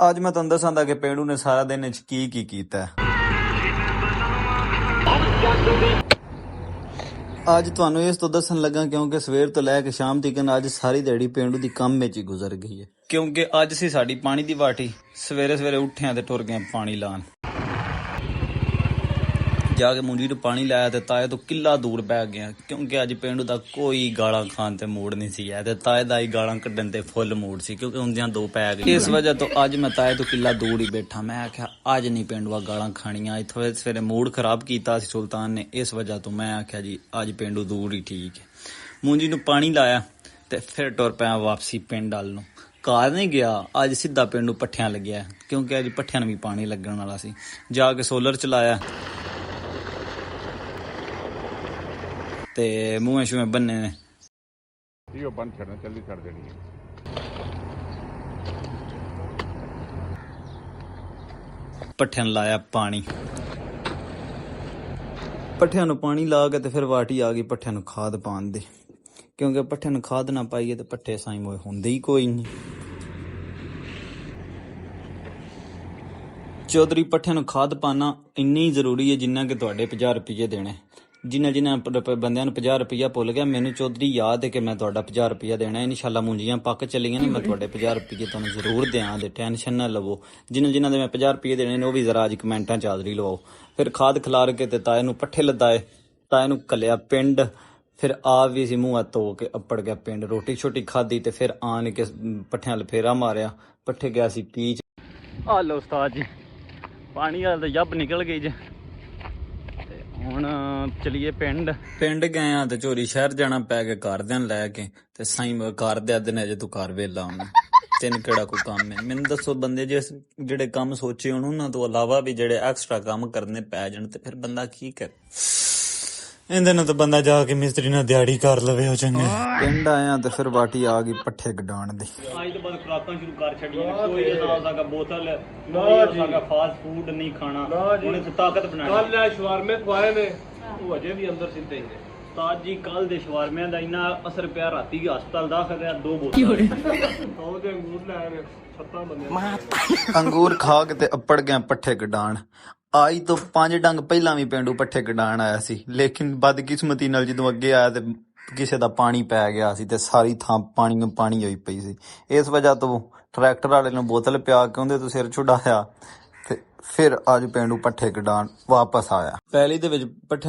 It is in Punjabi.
ਅੱਜ ਮੈਂ ਤੁਹਾਨੂੰ ਦੱਸਾਂਗਾ ਕਿ ਪੇਂਡੂ ਨੇ ਸਾਰਾ ਦਿਨ ਵਿੱਚ ਕੀ ਕੀਤਾ ਹੈ। ਅੱਜ ਤੁਹਾਨੂੰ ਇਸ ਤੋਂ ਦੱਸਣ ਲੱਗਾ ਕਿਉਂਕਿ ਸਵੇਰ ਤੋਂ ਲੈ ਕੇ ਸ਼ਾਮ ਤੱਕ ਅੱਜ ਸਾਰੀ ਦਿਹਾੜੀ ਪੇਂਡੂ ਦੀ ਕੰਮ ਵਿੱਚ ਹੀ ਗੁਜ਼ਰ ਗਈ ਹੈ। ਕਿਉਂਕਿ ਅੱਜ ਸੀ ਸਾਡੀ ਪਾਣੀ ਦੀ ਵਾਟੀ। ਸਵੇਰੇ ਸਵੇਰੇ ਉੱਠਿਆ ਤੇ ਟੁਰ ਗਏ ਪਾਣੀ ਲਾਣ। ਜਾ ਕੇ ਮੁੰਡੀ ਨੂੰ ਪਾਣੀ ਲਾਇਆ ਤੇ ਤਾਏ ਤੋਂ ਕਿੱਲਾ ਦੂਰ ਪੈ ਗਿਆ ਕਿਉਂਕਿ ਅੱਜ ਪੇਂਡੂ ਦਾ ਕੋਈ ਗਾਲਾਂ ਖਾਣ ਤੇ ਮੂਡ ਨਹੀਂ ਸੀ ਤੇ ਤਾਏ ਦਾ ਹੀ ਗਾਲਾਂ ਕੱਢਣ ਤੇ ਫੁੱਲ ਮੂਡ ਸੀ ਕਿਉਂਕਿ ਹੁੰਦਿਆਂ ਦੋ ਪੈ ਗਏ। ਇਸ ਵਜ੍ਹਾ ਤੋਂ ਅੱਜ ਮੈਂ ਤਾਏ ਤੋਂ ਕਿੱਲਾ ਦੂਰ ਹੀ ਬੈਠਾ। ਮੈਂ ਆਖਿਆ ਅੱਜ ਨਹੀਂ ਪੇਂਡੂਆ ਗਾਲਾਂ ਖਾਣੀਆਂ। ਇੱਥੋਂ ਸਵੇਰੇ ਮੂਡ ਖਰਾਬ ਕੀਤਾ ਸੀ ਸੁਲਤਾਨ ਨੇ, ਇਸ ਵਜ੍ਹਾ ਤੋਂ ਮੈਂ ਆਖਿਆ ਜੀ ਅੱਜ ਪੇਂਡੂ ਦੂਰ ਹੀ ਠੀਕ ਹੈ। ਮੁੰਜੀ ਨੂੰ ਪਾਣੀ ਲਾਇਆ ਤੇ ਫਿਰ ਟੁਰ ਪਿਆ ਵਾਪਸੀ ਪਿੰਡ ਵੱਲ ਨੂੰ। ਘਰ ਨਹੀਂ ਗਿਆ, ਅੱਜ ਸਿੱਧਾ ਪਿੰਡੂ ਪੱਠਿਆਂ ਲੱਗਿਆ ਕਿਉਂਕਿ ਅੱਜ ਪੱਠਿਆਂ ਨੂੰ ਵੀ ਪਾਣੀ ਲੱਗਣ ਵਾਲਾ ਸੀ। ਜਾ ਕੇ ਸੋਲਰ ਚਲਾਇਆ ਤੇ ਮੂੰਹ ਛੂਹੇ ਬੰਨੇ ਨੇ। ਇਹ ਬੰਦ ਛੱਡਣਾ, ਚੱਲੀ ਛੱਡ ਦੇਣੀ ਹੈ। ਪੱਠਿਆਂ ਨੂੰ ਲਾਇਆ ਪਾਣੀ। ਪੱਠਿਆਂ ਨੂੰ ਪਾਣੀ ਲਾ ਕੇ ਤੇ ਫਿਰ ਵਾਟੀ ਆ ਗਈ ਪੱਠਿਆਂ ਨੂੰ ਖਾਦ ਪਾਉਣ ਦੀ ਕਿਉਂਕਿ ਪੱਠਿਆਂ ਨੂੰ ਖਾਦ ਨਾ ਪਾਈਏ ਤੇ ਪੱਠੇ ਸਾਈਂ ਮੋਏ ਹੁੰਦੇ ਹੀ ਕੋਈ ਨਹੀਂ। ਚੌਧਰੀ ਪੱਠਿਆਂ ਨੂੰ ਖਾਦ ਪਾਣਾ ਇੰਨੀ ਜ਼ਰੂਰੀ ਹੈ ਜਿੰਨਾ ਕਿ ਤੁਹਾਡੇ 50 ਰੁਪਏ ਦੇਣੇ। ਜਿਨ੍ਹਾਂ ਬੰਦਿਆਂ ਨੂੰ 50 ਰੁਪਇਆ ਭੁੱਲ ਗਿਆ, ਮੈਨੂੰ ਚੌਧਰੀ ਯਾਦ ਹੈ ਕਿ ਮੈਂ ਤੁਹਾਡਾ 50 ਰੁਪਇਆ ਦੇਣਾ। ਇਨਸ਼ਾਅੱਲਾ ਮੁੰਜੀਆਂ ਪੱਕ ਚੱਲੀਆਂ ਨੇ, ਮੈਂ ਤੁਹਾਡੇ 50 ਰੁਪਏ ਤੁਹਾਨੂੰ ਜ਼ਰੂਰ ਦਿਆਂ ਦੇ, ਟੈਨਸ਼ਨ ਨਾ ਲਵੋ। ਜਿਨ੍ਹਾਂ ਦੇ ਮੈਂ 50 ਰੁਪਏ ਦੇਣੇ ਨੇ ਉਹ ਵੀ ਜ਼ਰਾ ਅੱਜ ਕਮੈਂਟਾਂ 'ਚ ਹਾਜ਼ਰੀ ਲਵਾਓ। ਫਿਰ ਖਾਦ ਖਿਲਾਰ ਕੇ ਤੇ ਤਾਏ ਨੂੰ ਪੱਠੇ ਲੱਦਾਏ, ਤਾਏ ਨੂੰ ਘੱਲਿਆ ਪਿੰਡ। ਫਿਰ ਆ ਵੀ ਸੀ ਮੂੰਹ ਹੱਥ ਧੋ ਕੇ ਅੱਪੜ ਗਿਆ ਪਿੰਡ, ਰੋਟੀ ਛੋਟੀ ਖਾਧੀ ਤੇ ਫਿਰ ਆਣ ਕੇ ਪੱਠਿਆਂ ਲਫੇਰਾ ਮਾਰਿਆ। ਪੱਠੇ ਗਿਆ ਸੀ ਪੀਚ। ਆ ਲਓ ਉਸਤਾਦ ਜੀ, ਪਾਣੀ ਵਾਲ ਤਾਂ ਜੱਬ ਨਿਕਲ ਗਈ ਜੇ। ਹੁਣ ਚਲੀਏ ਪਿੰਡ ਗਏ ਆ ਤੇ ਚੋਰੀ ਸ਼ਹਿਰ ਜਾਣਾ ਪੈ ਗਿਆ ਘਰਦਿਆਂ ਨੂੰ ਲੈ ਕੇ ਤੇ ਸਾਈਂ ਘਰਦਿਆਂ ਦੇ ਨੇ ਜੇ ਤੂੰ ਘਰ ਵੇਲਾ ਆਉਣਾ ਤੈਨੂੰ ਕਿਹੜਾ ਕੋਈ ਕੰਮ ਹੈ। ਮੈਨੂੰ ਦੱਸੋ ਬੰਦੇ ਜਿਹੜੇ ਕੰਮ ਸੋਚੇ ਹੋਣ ਉਹਨਾਂ ਤੋਂ ਇਲਾਵਾ ਵੀ ਜਿਹੜੇ ਐਕਸਟਰਾ ਕੰਮ ਕਰਨੇ ਪੈ ਜਾਣ ਤੇ ਫਿਰ ਬੰਦਾ ਕੀ ਕਰੇ। ਇਹਦੇ ਨਾਲ ਤਾਂ ਬੰਦਾ ਜਾ ਕੇ ਮਿਸਤਰੀ ਨਾਲ ਦਿਹਾੜੀ ਕਰ ਲਵੇ। ਉਹ ਚੰਗੇ ਪਿੰਡ ਆਇਆ ਤੇ ਫਿਰ ਵਾਟੀ ਆ ਗਈ ਪੱਠੇ ਗਡਾਣ ਦੀ। ਅੱਜ ਤੋਂ ਬਾਅਦ ਖੁਰਾਕਾਂ ਸ਼ੁਰੂ ਕਰ ਛੱਡੀਆਂ। ਕੋਈ ਨਾ ਹੋ ਸਕਦਾ ਬੋਤਲ, ਨਾ ਹੋ ਸਕਦਾ ਫਾਸਟ ਫੂਡ ਨਹੀਂ ਖਾਣਾ। ਉਹਨੇ ਤੇ ਤਾਕਤ ਬਣਾਣੀ। ਕੱਲ ਸ਼ਵਾਰਮੇ ਖਵਾਏ ਨੇ, ਉਹ ਅਜੇ ਵੀ ਅੰਦਰ ਸਿੱਧੇ ਹੀ ਨੇ। ਉਸਤਾਦ ਜੀ ਕੱਲ ਦੇ ਸ਼ਵਾਰਮਿਆਂ ਦਾ ਇੰਨਾ ਅਸਰ ਪਿਆ, ਰਾਤੀ ਹਸਪਤਾਲ ਦਾਖਲ ਰਿਹਾ 2 ਬੋਤਲਾਂ। ਉਹਦੇ ਅੰਗੂਰ ਲੈ ਨੇ 7 ਬੰਦੇ ਅੰਗੂਰ ਖਾ ਕੇ ਤੇ ਅੱਪੜ ਗਿਆ ਪੱਠੇ ਗਡਾਣ। ਅੱਜ ਤੋਂ 5 ਡੰਗ ਪਹਿਲਾਂ ਵੀ ਪਿੰਡੂ ਪੱਠੇ ਗਡਾਣ ਆਇਆ ਸੀ, ਲੇਕਿਨ ਬਦਕਿਸਮਤੀ ਨਾਲ ਜਦੋਂ ਅੱਗੇ ਆਇਆ ਤੇ ਕਿਸੇ ਦਾ ਪਾਣੀ ਪੈ ਗਿਆ ਸੀ ਤੇ ਸਾਰੀ ਥਾਂ ਪਾਣੀ ਹੋਈ ਪਈ ਸੀ। ਇਸ ਵਜ੍ਹਾ ਤੋਂ ਟਰੈਕਟਰ ਵਾਲੇ ਨੂੰ ਬੋਤਲ ਪਿਆ ਕੇ ਉਹਦੇ ਤੋਂ ਸਿਰ ਛੁਡਾਇਆ ਤੇ ਫਿਰ ਅੱਜ ਪਿੰਡੂ ਪੱਠੇ ਗਡਾਣ ਵਾਪਸ ਆਇਆ। ਪੈਲੀ ਦੇ ਵਿੱਚ ਪੱਠੇ